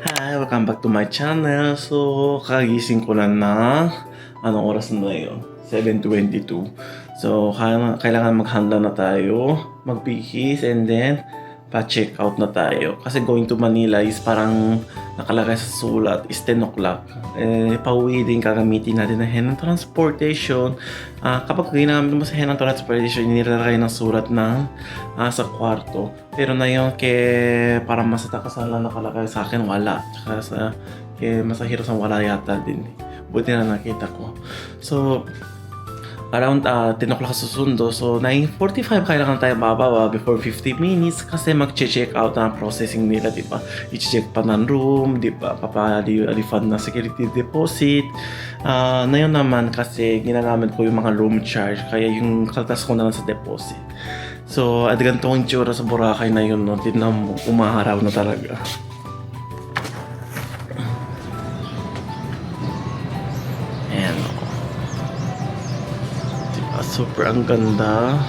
Hi! Welcome back to my channel. So, kagising ko na ng anong oras na yun? 7:22. So, kailangan maghanda na tayo, magbihis, and then pa-check out na tayo. Kasi going to Manila is parang nakalagay sa sulat is 10 o'clock. Pauwi din gagamitin natin na Henan Transportation. Kapag ginamit mo sa Henan Transportation, nilalagay ng sulat ng sa kwarto. Pero na yun, para masatakasan lang nakalagay sa akin, wala. Tsaka Masa Hirosan wala yata din. Buti na nakita ko. So, around 10 o'clock susundo. So, 9:45 kailangan tayo bababa before 50 minutes kasi mag-check out na processing nila, di ba? I-check pa ng room, di ba? Refund na security deposit. Na yun naman kasi ginagamit ko yung mga room charge, kaya yung kaltas ko na lang sa deposit. So, ganito ang itsura sa Boracay na yun, no? Tignan mo, umaharaw na talaga. Ayan, no? Super ang ganda.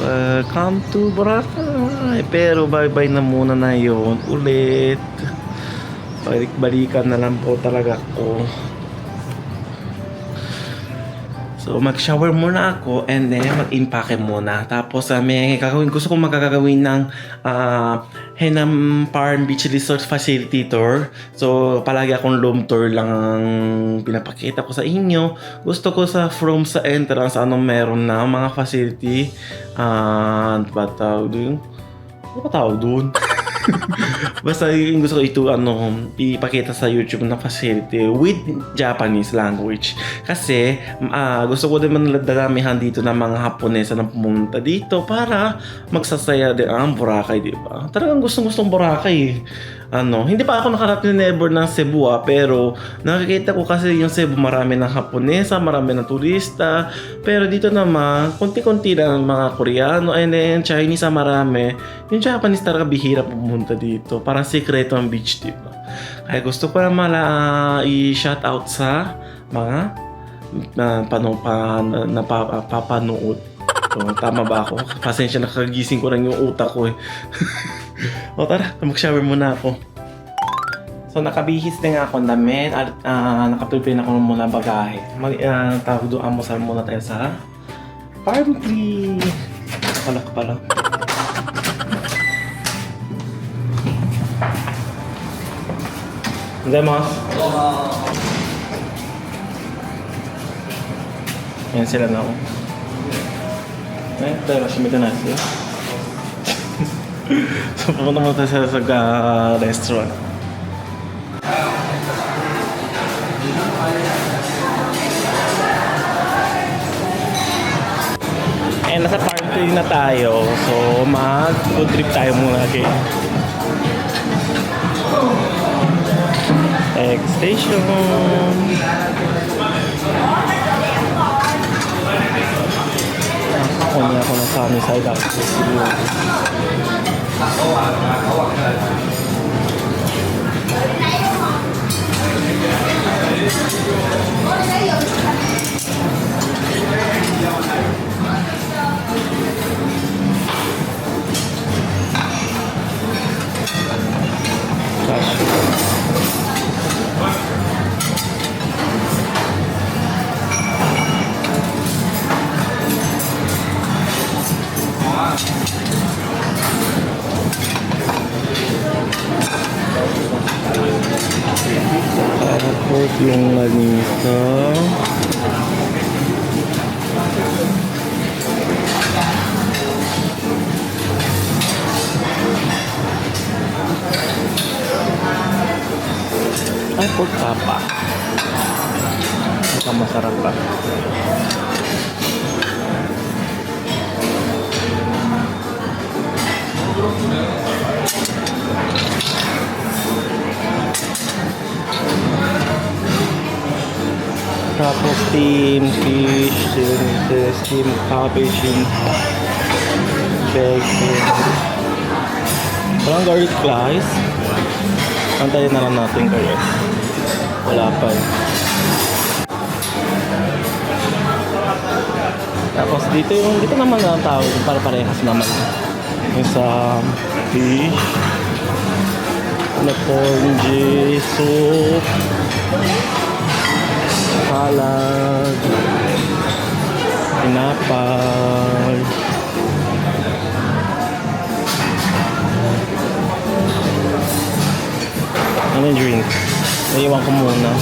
Welcome to Boracay. Pero bye-bye na muna na yun. Ulit. Balik-balikan na lang po talaga ako. So, mag-shower muna ako and then mag-impake muna. Tapos, may gagawin. Gusto kong magagawin ng Henan Farm Beach Resort Facility Tour. So, palagi akong room tour lang ang pinapakita ko sa inyo. Gusto ko from sa entrance, meron na mga facility. Ano ba tawag doon? Basta yung gusto ko ipakita sa YouTube na facility with Japanese language. Kasi gusto ko din manladamihan dito ng mga Haponesa na pumunta dito para magsasaya din ang Boracay, di ba? Talagang gustong Boracay. Hindi pa ako nakarating never ng Cebu, pero nakikita ko kasi yung Cebu marami ng Haponesa, marami ng turista. Pero dito naman, konti-konti lang mga Koreano and then Chinese marami. Yung Japanese talaga bihira pumunta dito. Parang sikreto ang beach, diba? Kaya gusto ko naman i-shout out sa mga napapanood. So, tama ba ako? Pasensya, nakagising ko lang yung utak ko eh. O tara, mag-shower muna ako. So, nakabihis din ako ng damit at nakaprepare na ako muna bagahe. Tawag doon, amusal muna tayo sa Farm Tree. Palak pala. Gozaimasu. Yan sila na ako. Dahil shimite na siya. So, pumunta muna tayo sa restaurant. Nasa farm tree na tayo. So, mag-food trip tayo muna again. Next station. Kunya ako ng sunny side up. Tapos yung lanisa. Ay, pork tapa. Masarap ba? Tapos steamed fish, steamed cabbage, bacon. Walang garlic flies. Antayin na lang natin guys. Wala pa eh. Tapos dito naman ang tawag para parehas naman. Isang fish. Ano po, soup. Salad. Tinapay. Ano yung drink? Naiwan ko muna.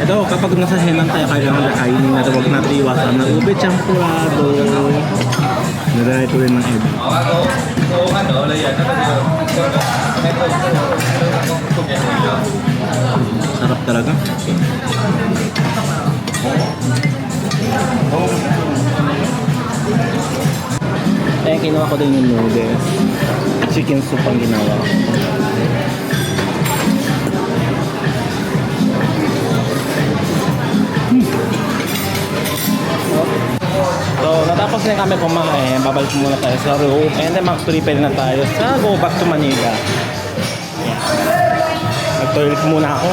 Ito, kapag nasa Henan tayo, kailangan kainin natin. Huwag natin iwasan na ube champurado. Nalagay ko rin ng egg. Sarap talaga. Kaya kinuha ko din yung noodles. Chicken soup ang ginawa. So, natapos na kami kumain. Babalik muna tayo sa room. And then mag-prepare na tayo sa go back to Manila. Yeah. Mag-toilet muna ako.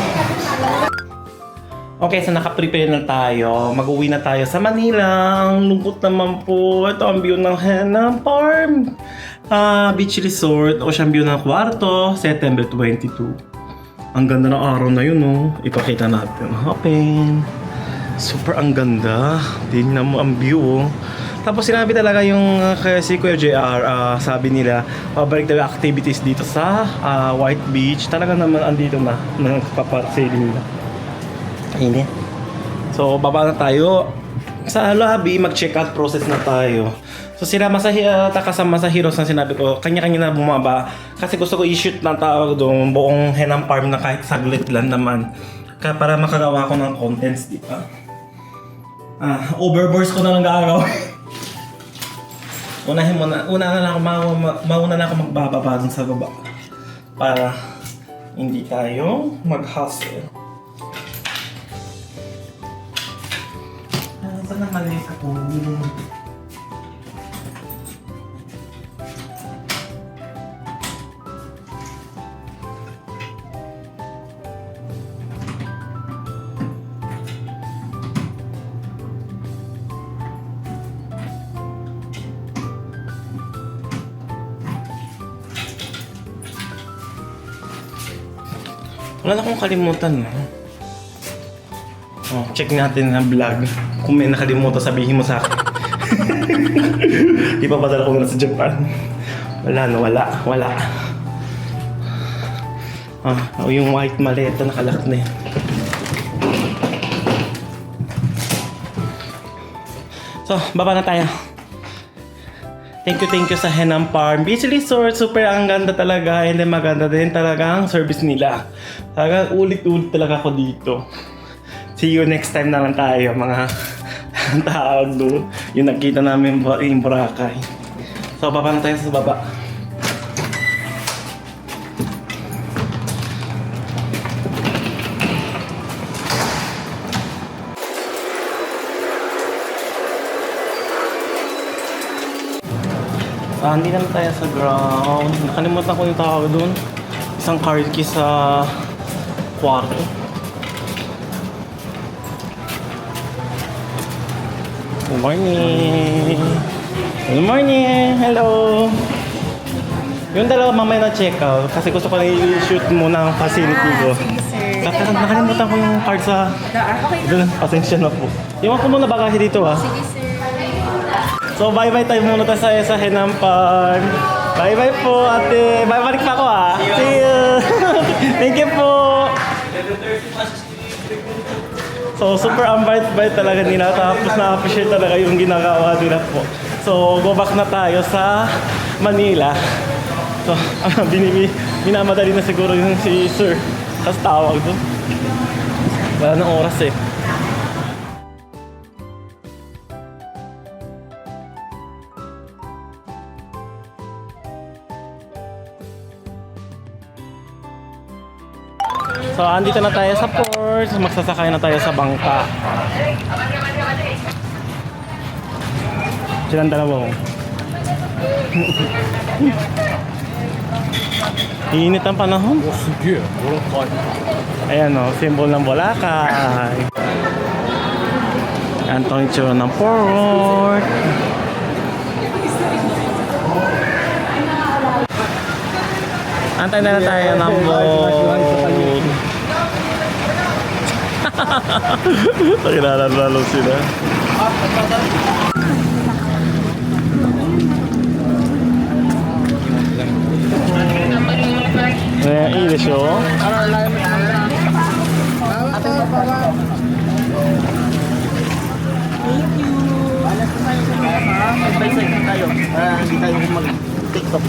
Okay, so naka-prepare na tayo. Mag-uwi na tayo sa Manila. Ang lungkot naman po. Ito ang view ng Henan Farm. Beach Resort. Ocean view ng kwarto. September 22. Ang ganda ng araw na yun, oh. Ipakita natin. Open. Super ang ganda. Tingnan mo ang view, oh. Tapos sinabi talaga yung si Kuya JR, sabi nila, pabalik tayo activities dito sa White Beach. Talaga naman andito na, nagpapasailing na. Ayun. So, baba na tayo. Sa lobby, mag-check out process na tayo. So, sila kasama sa Heroes na sinabi ko, kanya-kanya na bumaba. Kasi gusto ko i-shoot ng tawag doon, buong Henan Farm na kahit saglit lang naman. Para makagawa ko ng contents, di ba? Overburst ko na lang gagawin. Mauna na ako magbababa dun sa baba. Para hindi tayo mag-hustle. Saan na mali ako? Wala na akong kalimutan, no? Oh, check natin na vlog. Kung may nakalimutan, sabihin mo sa akin. Ipapadala ko na sa Japan. Wala. Yung white maleta nakalak na yan. So, baba na tayo. Thank you sa Henan Farm Beach Resort. Super ang ganda talaga. And then maganda din talaga ang service nila. Talagang ulit-ulit talaga ako dito. See you next time na lang tayo mga tao doon. Yung nakita namin yung Boracay. So baba na tayo sa baba. Hindi naman tayo sa ground. Nakalimutan ko yung tawag doon. Isang car key sa kwarto. Good morning! Good morning! Hello! Yung dalawa mamaya na check out kasi gusto ko na i-shoot muna ang facility ko. Sige, sir. Nakalimutan ko yung card sa... Doon, pasensya na po. Iwan ko muna bagahe dito, ha. Sige, sir. So bye-bye tayo muna tayo sa Henan Farm. Bye-bye po ate. Bye-balik pa ako See you. Thank you po. So super ang bite talaga nila. Tapos na-appreciate talaga yung ginagawa nila po. So go back na tayo sa Manila. So minamadali na siguro yung si sir. Tapos tawag doon. Wala nang oras eh. So, andito na tayo sa port. Magsasakay na tayo sa bangka. Silang dalawa. Init ang panahon. Sige, Boracay. Ayan o, symbol ng Boracay. Ayan itong itsura ng port. Antay na tayo ng boat. Nakilala sila. Ayan, ilis o. Mag-bicycle tayo. Hindi tayo mag-tiktok.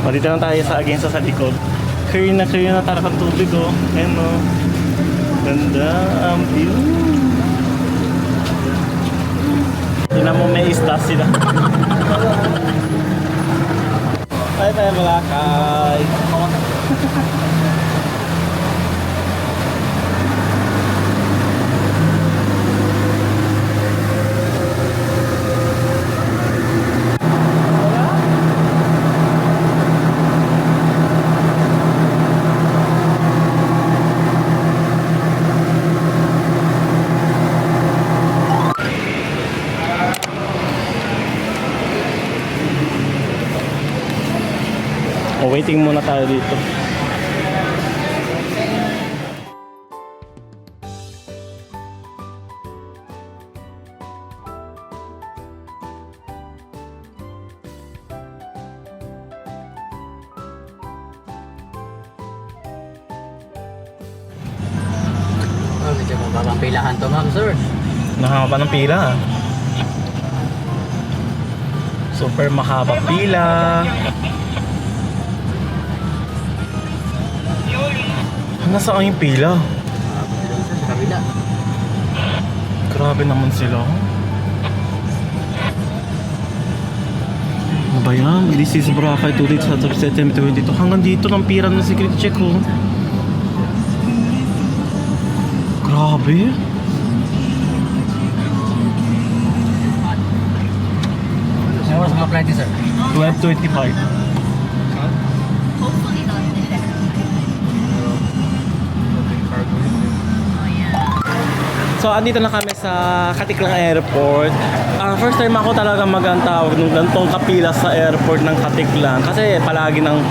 Dito lang tayo sa agensa sa likod. Clear na tarak ang tubig oh. Ayan oh. Ganda ang view. Tingnan mo may isda sila. Tayo tayo Boracay. Waiting muna tayo dito. Medyo mababang pilahan to, ma'am, sir. Mahaba ng pila. Super mahaba pila. Nasaan yung pila? Sa kabila. Grabe naman sila. Ano ba yan? This is Boracay to reach at September 22. Hanggang dito ng pira ng security check oh. Grabe. Ano oras mga flight, sir? 12:25. So, andito na kami sa Katiklang Airport. First time ako talaga magantawag ng gantong kapila sa airport ng Katiklang. Kasi palagi nang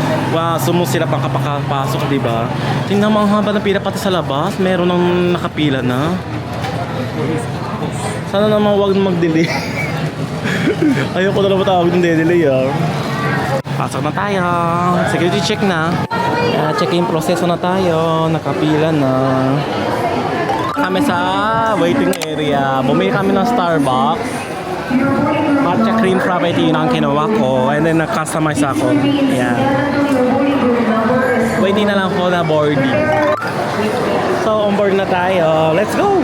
sumusira pang kapakapasok, di ba? Tingnan mo ang haba ng pila pati sa labas. Meron nang nakapila na. Sana naman wag mag-delay. Ayoko na naman tawag ng delay ah. Pasok na tayo. Security check na. Check-in proseso na tayo. Nakapila na. Kami sa waiting area. Bumili kami ng Starbucks. Matcha cream frappuccino ang kinuha ko. And then nag-customize ako. Ayan. Waiting na lang po na boarding. So, on board na tayo. Let's go!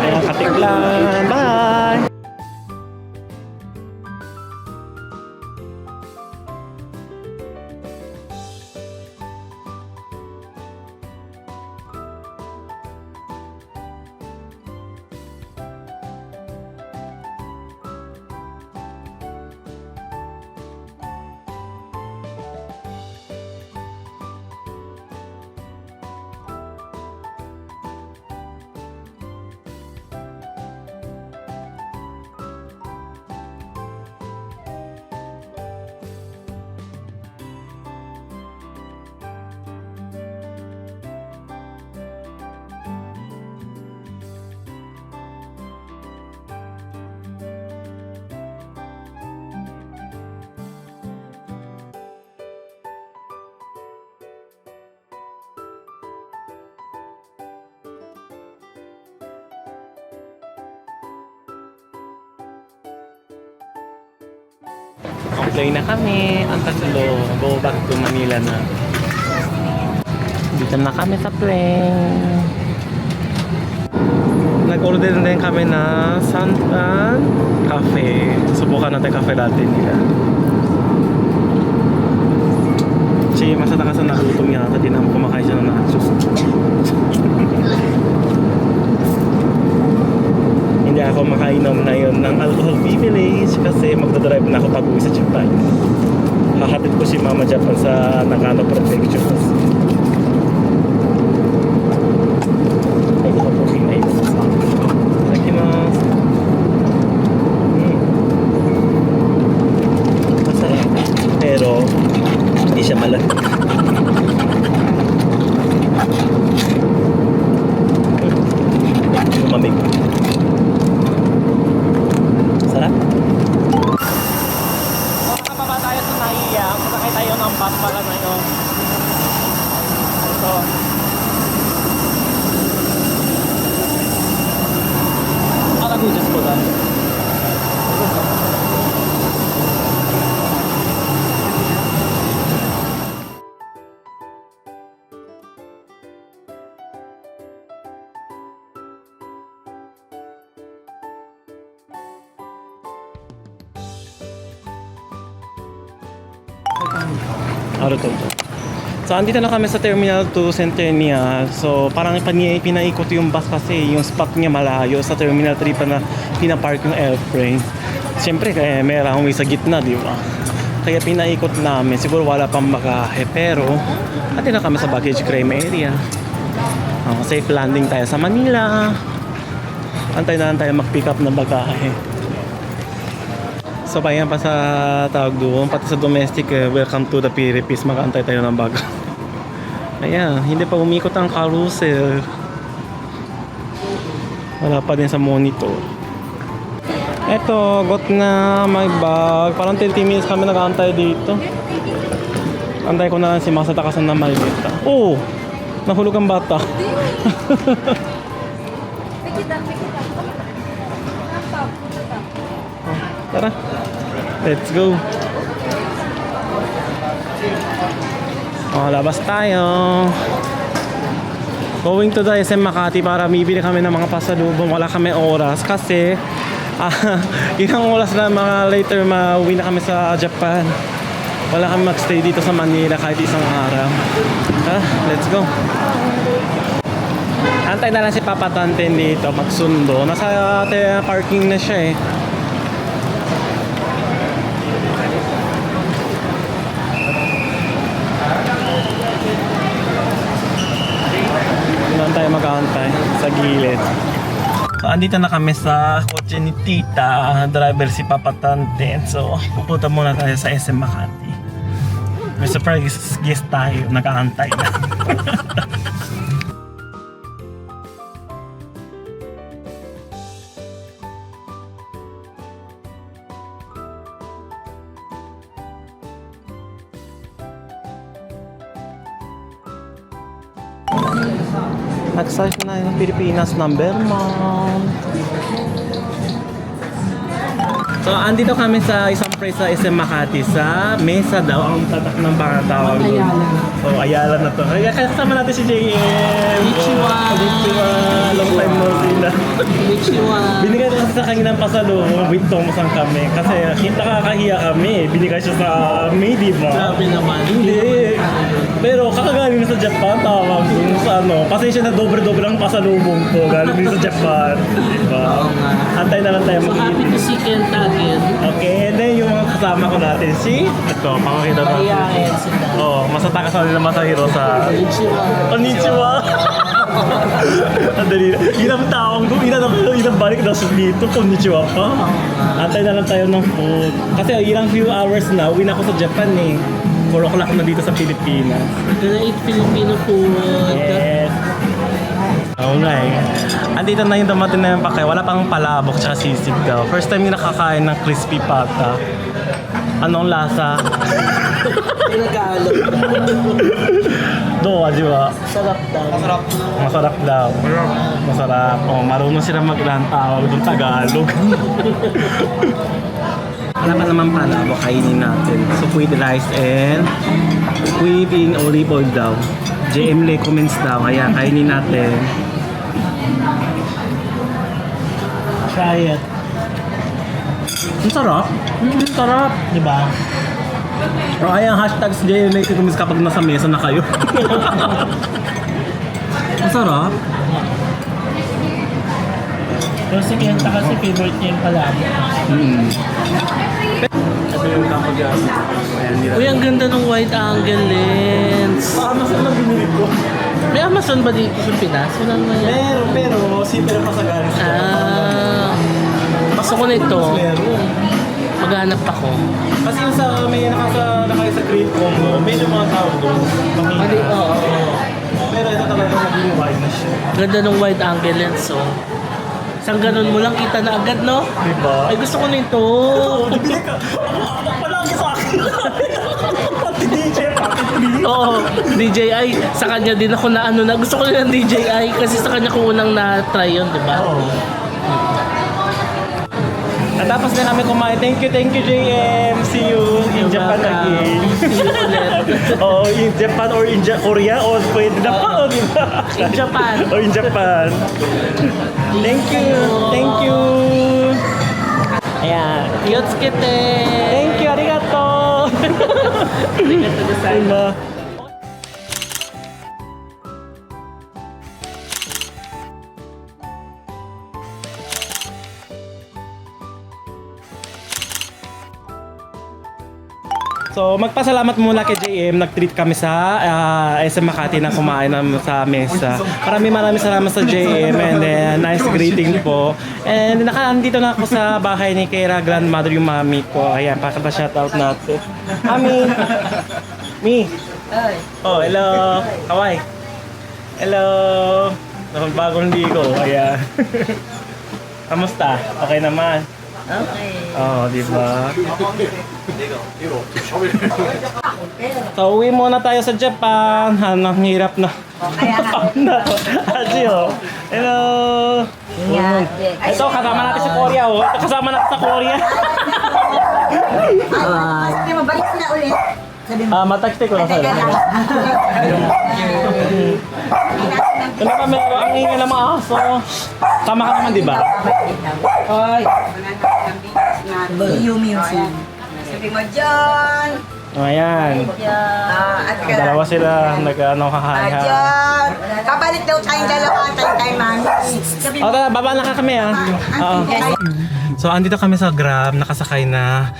Ayan, Katiklan. Bye! Play na kami. Ang tatlo. Go back to Manila na. Dito na kami sa plane. Nag-order din kami na Santan Cafe. Subukan natin cafe latte nila. Si Masata kasi nagutom niya. Hindi naman kumakain siya ng nachos. Hindi ako makainom na yun ng alcohol privilege kasi magdadrive na ako pag-uwi sa Japan. Hahatid ko si Mama Japan sa Nagano Prefecture. Ay, ito po kinay. Nakimasu. Masarap. Pero, hindi siya malamig. Lumamig. Sarap. Makakababa tayo sa Naiya. Masakay tayo ng bus pala ngayon. Ito. Alagujas ko lang. So, andito na kami sa Terminal 2 Centennial. So, parang pinaikot yung bus kasi yung spot niya malayo. Sa Terminal 3 pa na pinapark yung airplane. Siyempre, may runway sa gitna, di ba? Kaya pinaikot namin. Siguro wala pang bagahe. Pero, andito na kami sa baggage claim area. Safe landing tayo sa Manila. Antay na lang tayo mag-pick up ng bagahe. So, payan pa sa tawag doon, pati sa domestic, welcome to the Philippines, mag-antay tayo ng bago. Ayan, hindi pa umikot ang carousel. Wala pa din sa monitor. Eto, got na my bag. Parang 30 minutes kami nag-aantay dito. Antay ko na lang si Masata kasi na malita. Oh! Nahulog ang bata. Tara, let's go. Labas tayo. Going to the SM Makati para bibili kami ng mga pasalubong. Wala kami oras kasi ilang oras na mga later mauwi na kami sa Japan. Wala kami magstay dito sa Manila kahit isang araw. Tara, let's go. Antay na lang si Papa Tanten dito magsundo. Nasa parking na siya eh. Doon tayo mag-aantay sa gilid. So, andito na kami sa kotse ni Tita. Driver si Papa Tanten. So, pupunta muna tayo sa SM Makati. May surprise guest tayo. Nag-aantay na. Nag-search na yung Pilipinas number mo. So, andito kami sa isang place sa SM Makati sa Mesa daw ang tatak ng mga tawag doon. So, Ayala na to. Kaya kasama natin si JM. Konnichiwa. Konnichiwa. Long time no see na. Konnichiwa. Binigay ko sa kanya ng pasalubong with Thomasan kami. Kasi nakakahiya kami. Binigay siya sa May, di ba? Grabe naman. Hindi. Pero kakagaling na sa Japan, tawag dun sa ano. Pasensya na dobre-dobre ang pasalubong ko. Galing din sa Japan. Diba? Oo nga. Antay na lang tayo So happy to see Kent again. Okay, and then yung mga kasama ko natin si... Ito, pakakita natin. Mayayain sila. Oo, masatakas na nila Masahiro sa... Konnichiwa. Konnichiwa! Ang dali na. Inang taong doon, inang balik na dito. Konnichiwa pa. Antay na lang tayo ng food. Kasi ilang few hours na, uwi na ako sa Japan eh. 4 o'clock na dito sa Pilipinas. Gonna eat Filipino food. Yes. Okay. Andito na yung dumating na yung pakay. Wala pang palabok tsaka sisig daw. First time yung nakakain ng crispy pata. Anong lasa? Pinag-aalok. Doa, di ba? Sarap daw. Masarap. Masarap daw. Masarap. Oh, marunong sila maglantawag doon Tagalog. Wala pa naman palabok, kainin natin. So, with rice and with in olive oil daw. JM recommends daw. Kaya kainin natin. Try it. Ang sarap. Ang sarap. Diba? O ay ang hashtag si Jay Make It Umis kapag nasa mesa na kayo. Ang sarap. Pero si Kenta kasi favorite niya yung palami. Ito yung kapag-gas. Uy, ang ganda ng wide angle lens. Amazon na binili ko. May Amazon ba dito sa Pinas? Wala naman yan. Pero sipera pa sa galing sa Gusto ko nito. meron. Maghanap ako. Kasi yung sa may nakay sa Great Combo, medyo mga tao doon. Mali, oo. Pero ito talaga naging wide na siya. Ganda ng wide angle lens, oh. Isang ganun mo lang kita na agad, no? Diba? Ay, gusto ko nito. Bibili ka. Palagi sa akin. Pati DJ, pati Pili. Oo, DJI. Sa kanya din ako na ano na. Gusto ko na ng DJI kasi sa kanya ko unang na-try yun, di ba? Oo. Natapos na kami kumain. Thank you JM. See you in Japan again. See you ulit. Oo, in Japan or in Korea o pwede na pa. In Japan. O in Japan. Thank you. Ayan. Yotsukete. Thank you, arigato. Arigato gozaimasu. So, magpasalamat muna kay JM. Nag-treat kami sa SM Makati na kumain sa mesa. Maraming salamat sa JM and then nice greeting po. And nandito na ako sa bahay ni Kira grandmother, yung mami ko. Ayan, pakita-shoutout natin. Mami! Mi! Oh, hello! Kawai! Hello! Bagong ligo. Ayan. Kamusta? Okay naman? Okay. Oh, di ba? So, uwi muna tayo sa Japan. Ang hirap na. Aji, oh. Hello. Ito, kasama natin si Korea, oh. Ito, kasama natin sa Korea. Sige, mabalik na ulit. Sabi mo. Matagti ko na sa'yo. Ano kami, ang ingay ng mga aso. Tama ka naman, di ba? Ay. Yumi yung sin. Sabi mo, John. Ayan. At ka. Dalawa sila, nag-ano kahahay. John. Kabalik daw tayong dalawa kay mami. Sabi O, tara, baba na kami, ah. Oo. So, andito kami sa Grab, nakasakay na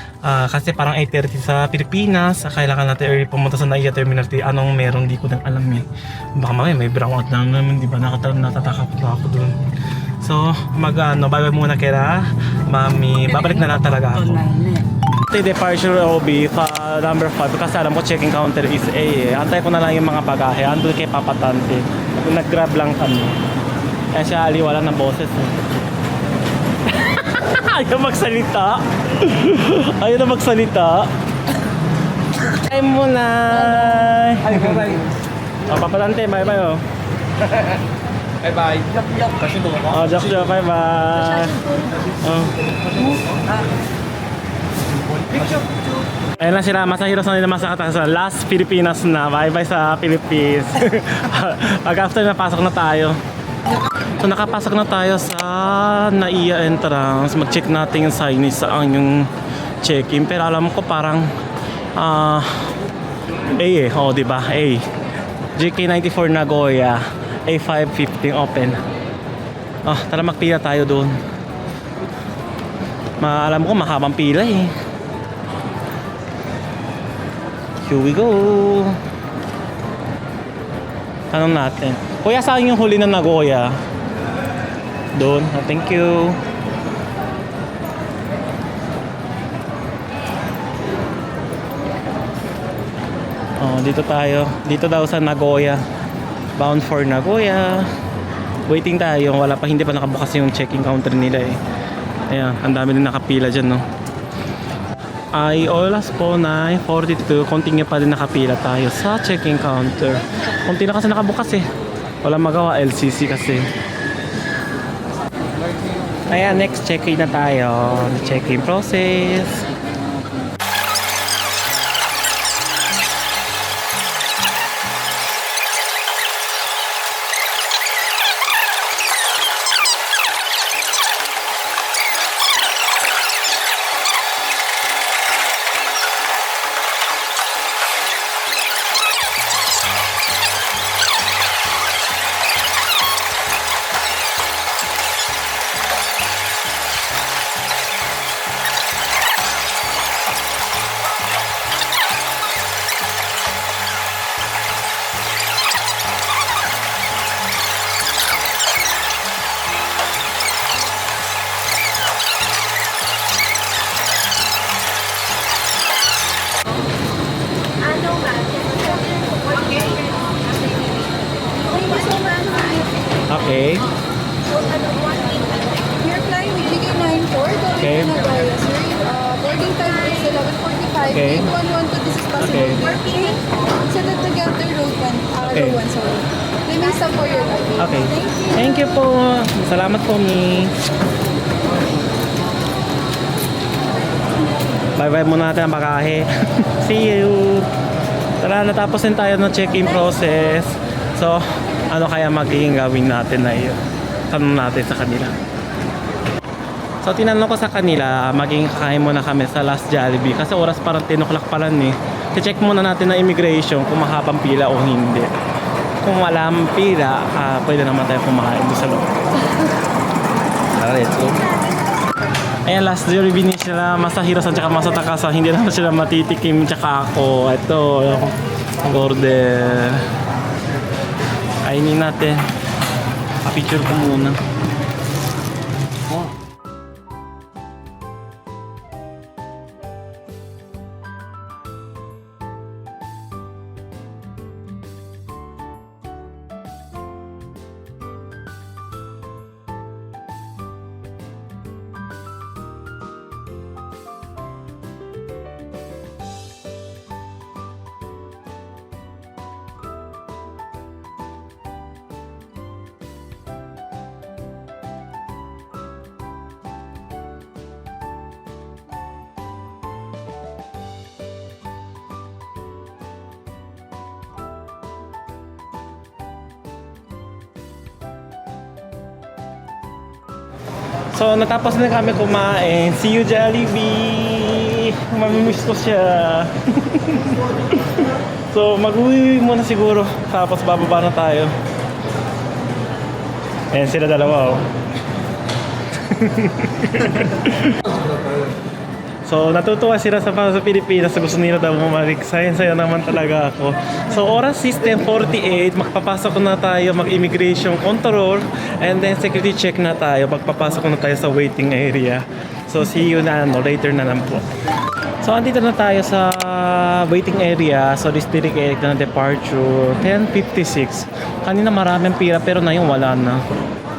kasi parang 8:30 sa Pilipinas. Kailangan natin early pumunta sa NAIA Terminal 3. Anong meron, di ko din alam eh. Baka mamaya may brownout na naman, di ba? Natatakap na ako dun. So, bye-bye muna kaya Mami. Babalik na lang talaga ako. Ito departure OB, number 5. Kasi alam ko checking counter is A eh. Antay ko na lang yung mga bagahe. Andun kay Papatante. Nag-grab lang kami. Kaya siya wala ng boses eh. Ayaw magsalita. Ayaw na magsalita. Ay muna. Ay, bye-bye. Papatante, bye-bye oh. Bye-bye. Kasi ito ako. Joke, bye-bye. Ayun lang sila, Masahiro sa nila masakata sa last Pilipinas na. Bye-bye sa Philippines. Pag after napasok na tayo. So nakapasok na tayo sa NAIA entrance. Mag-check natin yung signage saan yung check-in. Pero alam ko parang A eh. O, diba? A. JK94 Nagoya. A515 open. Tara magpila tayo doon. Alam ko mahabang pila eh. Here we go. Tanong natin. Kuya, saan yung huli ng Nagoya? Doon. Thank you. Dito tayo. Dito daw sa Nagoya. Bound for Nagoya. Waiting tayo. Wala pa, hindi pa nakabukas yung checking counter nila eh. Ayan, ang dami din nakapila dyan, no? Ay oras po 9:42. Continue pa din nakapila tayo sa checking counter. Kunti na kasi nakabukas eh. Walang magawa, LCC kasi. Ayan, next check-in na tayo. Check-in process. Okay. You're flying with BK94, Okay. going to Nagoya, sir. Boarding time is 11:45. Okay. 8112, this is possible. Okay. So that together, Okay. row 1, sorry. Remain stop for your luggage. Okay. Thank you. Thank you po. Salamat po, Mi. Bye-bye muna natin ang bakahe. See you. Tara, natapos din tayo ng check-in process. So, ano kaya magiging gawin natin na yun? Tanong natin sa kanila. So, tinanong ko sa kanila, magiging kakain muna kami sa Last Jollibee. Kasi oras parang 10 o'clock pa lang eh. I-check muna natin na immigration kung mahabang pila o hindi. Kung wala ang pila, pwede naman tayo kumain doon sa loob. Tara, let's go. Ayan, Last Jollibee ni sila Masahiro-san tsaka Masataka-san. Hindi naman sila matitikim tsaka ako. Ito, order. Kainin natin. Pa-picture ko muna. So, natapos na kami kumain. See you, Jollibee! Mamimiss ko siya. So, mag-uwi muna siguro. Tapos, bababa na tayo. Ayan sila dalawa, oh. So, natutuwa sila sa Pilipinas. Gusto nila daw bumalik. Saya naman talaga ako. So, oras system 48. Magpapasok na tayo, mag-immigration control. And then, security check na tayo. Magpapasok na tayo sa waiting area. So, see you na later na lang po. So, andito na tayo sa waiting area. So, this direct na departure. 10:56. Kanina maraming pila pero na yung wala na.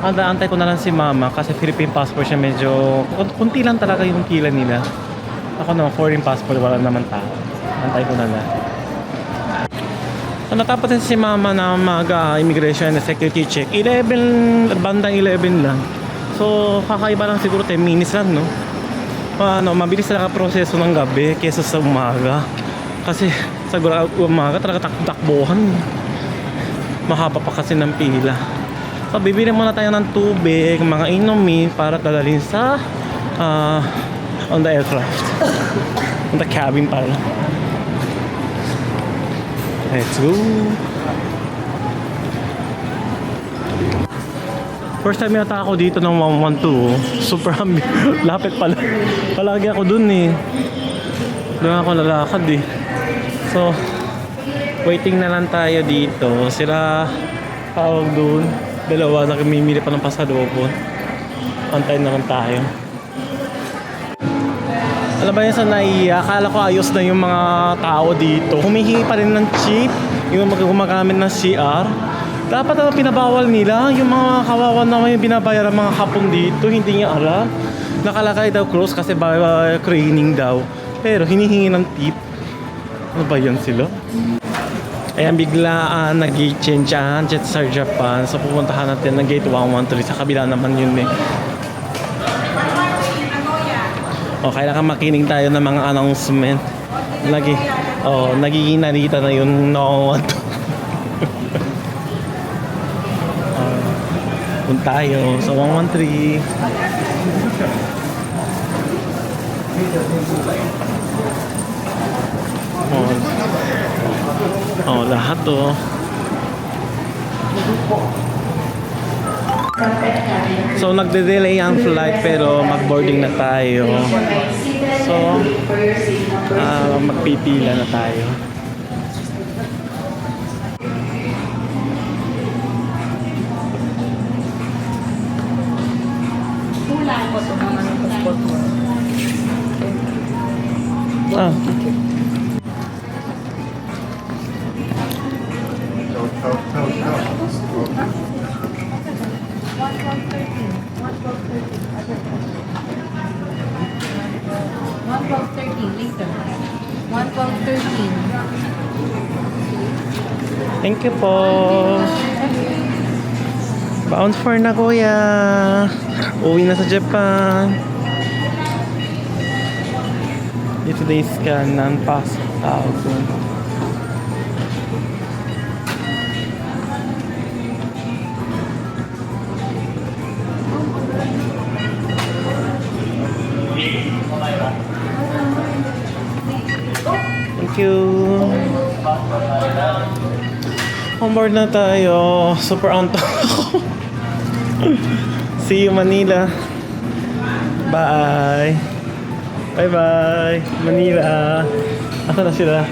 Antay ko na lang si mama kasi Philippine passport siya, medyo kunti lang talaga yung pila nila. Ako naman foreign passport, wala naman tao. Antay ko na lang. So, natapos din si mama na mag-immigration and security check. 11, bandang 11 lang. So, kakaiba lang siguro 10 minutes lang, no? Mabilis talaga proseso ng gabi kesa sa umaga. Kasi sa umaga talaga takbuhan. Mahaba pa kasi ng pila. So, bibili muna tayo ng tubig, mga inumin para dadalhin sa on the aircraft. On the cabin pala. Let's go. First time yata ako dito ng 112. Super lapit pala. Palagi ako dun eh. Doon ako lalakad eh. So, waiting na lang tayo dito. Sila tawag dun. Dalawa, nakimimili pa ng pasalubong. Antayin naman tayo. Alam ba yun sa naiya? Akala ko ayos na yung mga tao dito. Humihingi pa rin ng chip. Yung gumagamit ng CR. Dapat na pinabawal nila. Yung mga kawawa naman yung binabayaran mga hapong dito. Hindi niya alam. Nakalakay daw close kasi cleaning daw. Pero hinihingi ng tip. Ano ba yun sila? Ayan, biglaan nag-gate change jet sa Japan. So pupuntahan natin ng gate 113. Sa kabila naman yun eh. O, kailangan makinig tayo ng mga announcement. Nagiging narita na yung no-want. Punta tayo sa 113. Lahat to. So, nagde-delay ang flight pero mag-boarding na tayo. So, magpipila na tayo. later. 112.13. Thank you po. Bound for Nagoya. Uwi na sa Japan. Dito na yung scan ng pasok tao ko. Thank you. On board na tayo. Super antok ako. See you Manila. Bye. Bye bye. Manila. Asa na sila?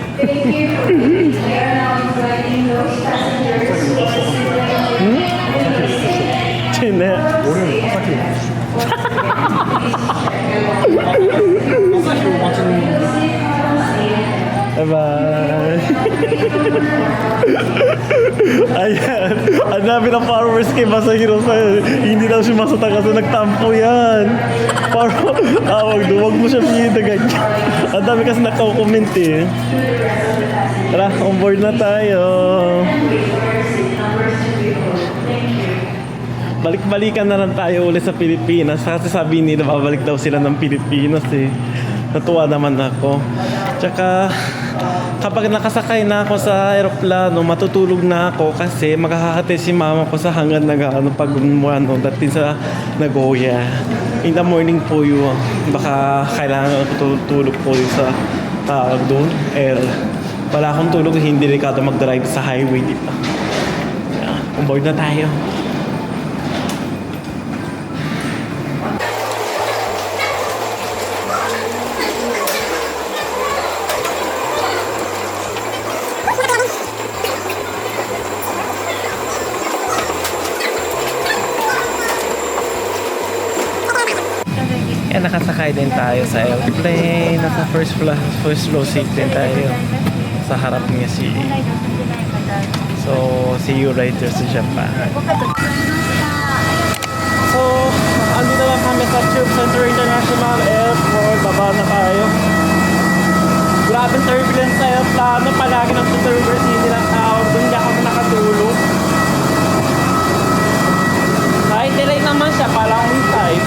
Chine. Bye-bye. Ayan. Ang dami ng followers kay Masahiro sa'yo. Hindi daw siya masata kasi nagtampo yan. Parang tawag doon. Huwag mo siya pinita ganyan. Ang dami kasi nakakomment eh. Tara, on board na tayo. Balik-balikan na lang tayo ulit sa Pilipinas. Kasi sabi nila babalik daw sila ng Pilipinas eh. Natuwa naman ako. Tsaka kapag nakasakay na ako sa aeroplano, matutulog na ako kasi makakakatid si mama ko sa hangad na pag dating sa Nagoya. In the morning po yun. Baka kailangan ko tulog po yun sa doon, air. Wala akong tulog, hindi delikado mag-drive sa highway, di ba? Yeah, on board na tayo. Kaya nakasakay din tayo sa airplane. Nasa first row seat din tayo. Sa harap niya si... So, see you later sa Japan. So, andito na kami sa Tube Center International Airport. Baba na tayo. Grabing turbulence sa airplano. Palagi ng turbulence, hindi lang tao. Doon hindi ako nakatulog. Kahit delay naman siya, parang on time.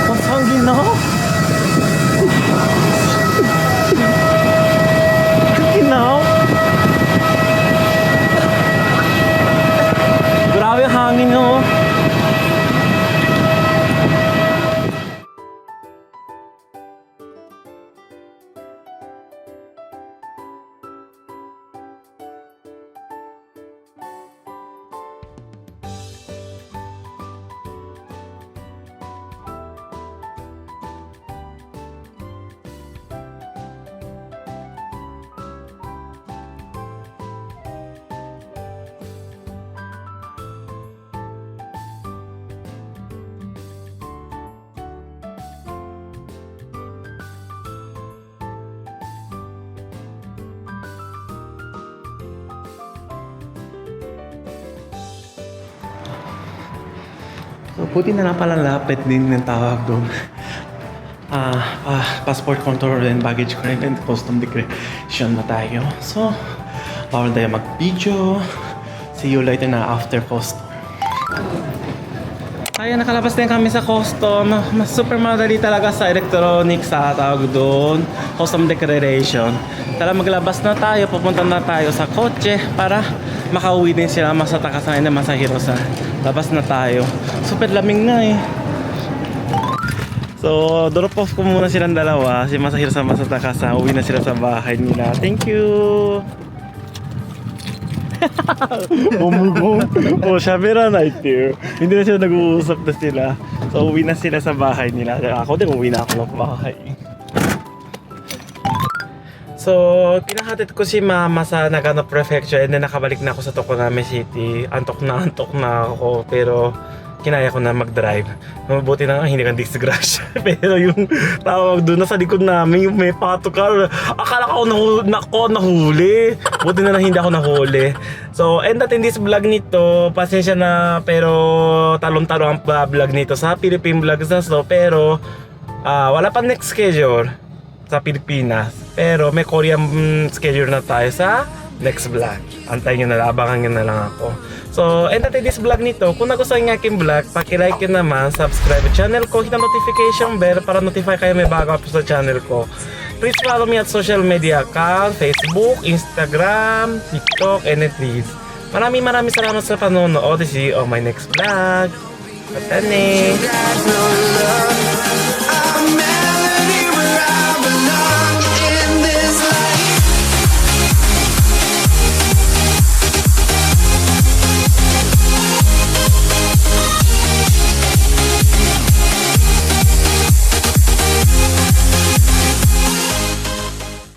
Mas hangin na ako. Hangin na ako. Grabe ang hangin no. So, buti na lang pala lapit din ng tawag doon. Passport control and baggage claim and custom declaration na tayo. So, bawal tayo mag-video. See you later na after custom. Kaya nakalabas din kami sa custom. Mas super madali talaga sa electronics sa tawag doon. Custom declaration. Tara maglabas na tayo. Pupunta na tayo sa kotse para makauwi din sila masatakasan na Masahiro sa labas na tayo. Super lamig na eh. So, drop off ko muna silang dalawa. Si Masahiro sa Masatakasan. Uwi na sila sa bahay nila. Thank you! Oh, Shabira night here. Hindi na sila nag-uusap na sila. So, uwi na sila sa bahay nila. Ako din, uwi na ako ng bahay. So, pinahatid ko si mama sa Nagano Prefecture and then nakabalik na ako sa Tokoname City. Antok na ako pero kinaya ko na mag-drive. Mabuti na nga, hindi ka disgrasya. Pero yung tawag doon, nasa likod namin, yung may patokar. Akala ko nahuli. Buti na lang hindi ako nahuli. So, end natin this vlog nito. Pasensya na, pero talong-talong ang vlog nito sa Philippine Vlogs na so. Pero, wala pa next schedule sa Pilipinas. Pero may Korean schedule na tayo sa next vlog. Antayin nyo na lang, abangan nyo na lang ako. So, end natin this vlog nito. Kung nagustuhan ng aking vlog, paki-like yun naman, subscribe sa channel ko, hit ang notification bell para notify kayo may bago upload sa channel ko. Please follow me at social media account, Facebook, Instagram, TikTok, and Threads. Maraming salamat sa panonood. See you on my next vlog. Patane!